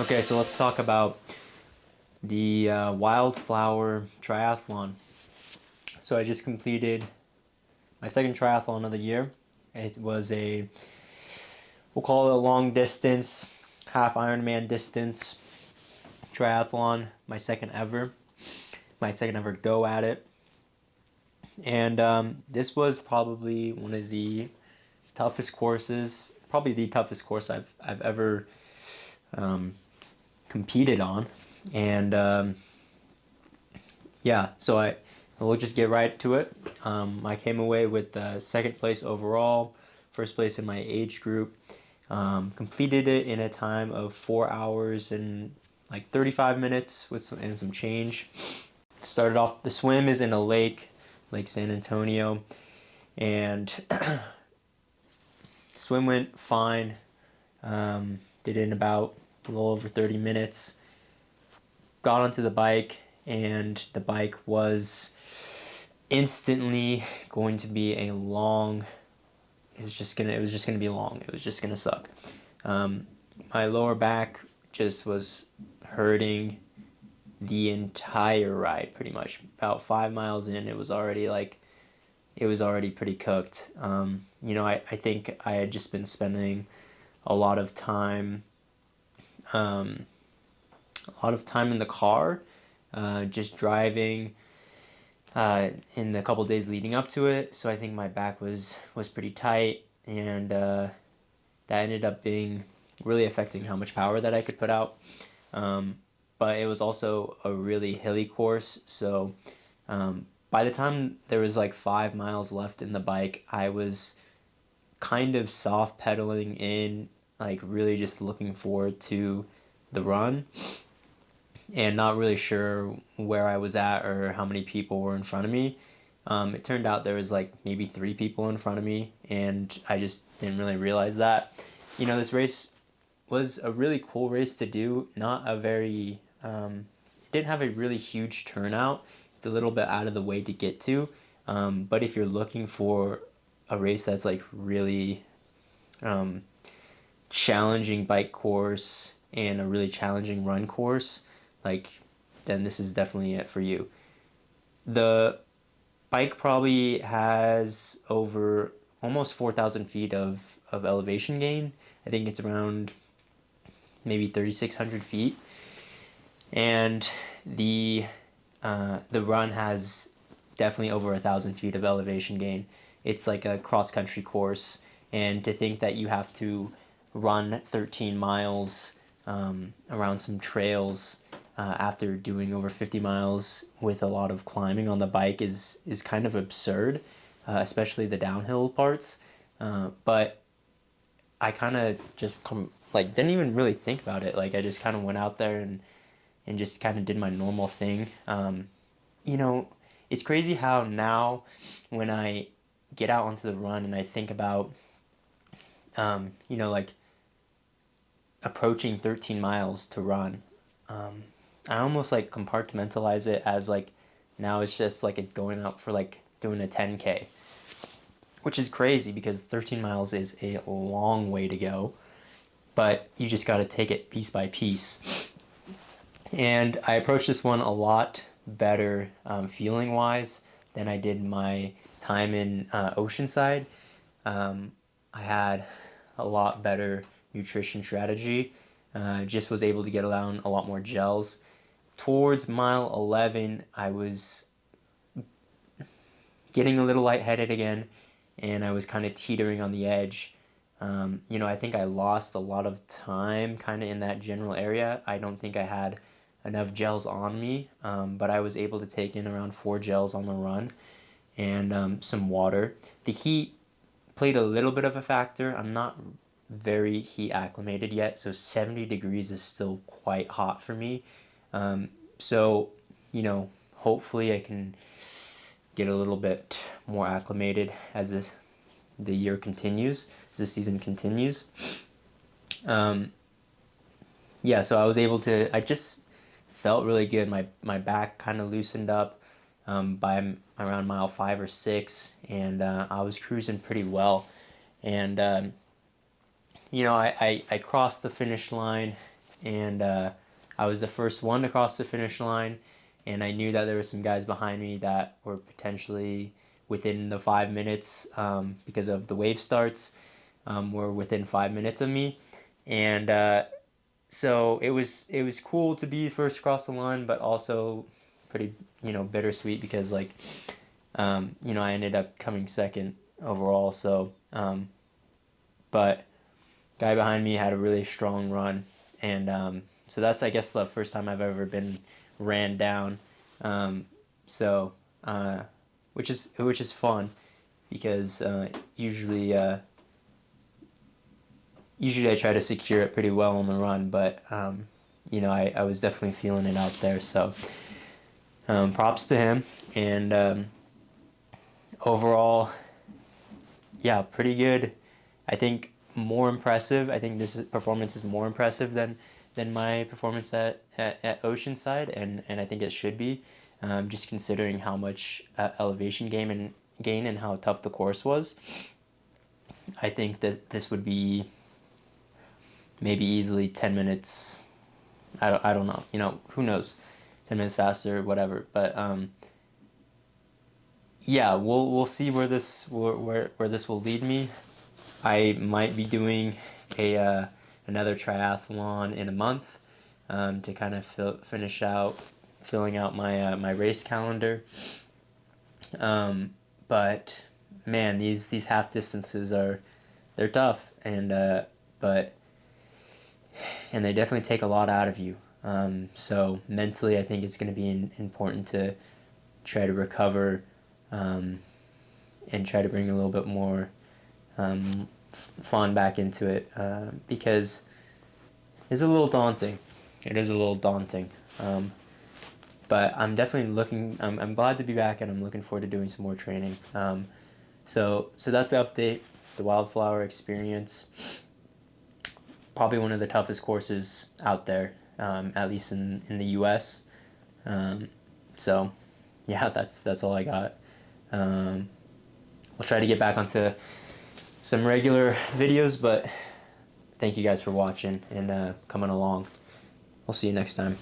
Okay, so let's talk about the Wildflower Triathlon. So I just completed my second triathlon of the year. It was we'll call it a long distance, half Ironman distance triathlon, my second ever go at it. And this was probably one of the toughest courses, probably the toughest course I've ever um, competed on. And yeah, so we'll just get right to it. I came away with second place overall, first place in my age group. Completed it in a time of 4 hours and like 35 minutes and some change. Started off, the swim is in a lake, Lake San Antonio, and swim went fine. Did it in about a little over 30 minutes. Got onto the bike, and the bike was instantly going to be a long. It was just gonna be long. It was just gonna suck. My lower back just was hurting the entire ride, pretty much. About 5 miles in, it was already pretty cooked. I think I had just been spending a lot of time, um, in the car, just driving in the couple days leading up to it. So I think my back was pretty tight, and that ended up being really affecting how much power that I could put out. But it was also a really hilly course, so by the time there was like 5 miles left in the bike, I was kind of soft pedaling in, like really just looking forward to the run and not really sure where I was at or how many people were in front of me. It turned out there was like maybe 3 people in front of me, and I just didn't really realize that. This race was a really cool race to do. Not a very, it didn't have a really huge turnout. It's a little bit out of the way to get to. But if you're looking for a race that's like really um, challenging bike course and a really challenging run course, like, then this is definitely it for you. The bike probably has over almost 4,000 feet of elevation gain. I think it's around maybe 3,600 feet. And the run has definitely over 1,000 feet of elevation gain. It's like a cross country course, and to think that you have to run 13 miles around some trails after doing over 50 miles with a lot of climbing on the bike is kind of absurd, especially the downhill parts. But I kind of just didn't even really think about it. Like, I just kind of went out there and just kind of did my normal thing. You know, it's crazy how now when I get out onto the run and I think about, like approaching 13 miles to run, I almost like compartmentalize it as like now it's just like it going out for like doing a 10K, which is crazy because 13 miles is a long way to go, but you just got to take it piece by piece. And I approached this one a lot better feeling wise than I did my time in Oceanside. I had a lot better nutrition strategy. Just was able to get around a lot more gels. Towards mile 11, I was getting a little lightheaded again, and I was kind of teetering on the edge. I think I lost a lot of time kind of in that general area. I don't think I had enough gels on me, but I was able to take in around 4 gels on the run and some water. The heat played a little bit of a factor. I'm not very heat acclimated yet, so 70 degrees is still quite hot for me. So, hopefully I can get a little bit more acclimated as the year continues, as the season continues. Yeah, so I just felt really good. My back kind of loosened up by around mile 5 or 6, and I was cruising pretty well. And I crossed the finish line and I was the first one to cross the finish line, and I knew that there were some guys behind me that were potentially within the 5 minutes, because of the wave starts, were within 5 minutes of me, and so it was cool to be first across the line, but also pretty, bittersweet, because like, I ended up coming second overall. So, but guy behind me had a really strong run, and so that's, I guess, the first time I've ever been ran down. So, which is fun, because usually I try to secure it pretty well on the run, but I was definitely feeling it out there. So, props to him, and overall, yeah, pretty good. I think more impressive. I think this performance is more impressive than my performance at Oceanside, and I think it should be, just considering how much elevation gain and how tough the course was. I think that this would be maybe easily 10 minutes. I don't know. Who knows? 10 minutes faster, whatever. But yeah, we'll see where this will lead me. I might be doing another triathlon in a month, to kind of finish out filling out my race calendar. But man, these half distances they're tough, but they definitely take a lot out of you. So mentally, I think it's going to be important to try to recover, and try to bring a little bit more fun back into it, because it's a little daunting. It is a little daunting. But I'm definitely I'm glad to be back, and I'm looking forward to doing some more training. So that's the update, the Wildflower experience. Probably one of the toughest courses out there, at least in the US. So yeah, that's all I got. We'll try to get back onto some regular videos, but thank you guys for watching and coming along. We'll see you next time.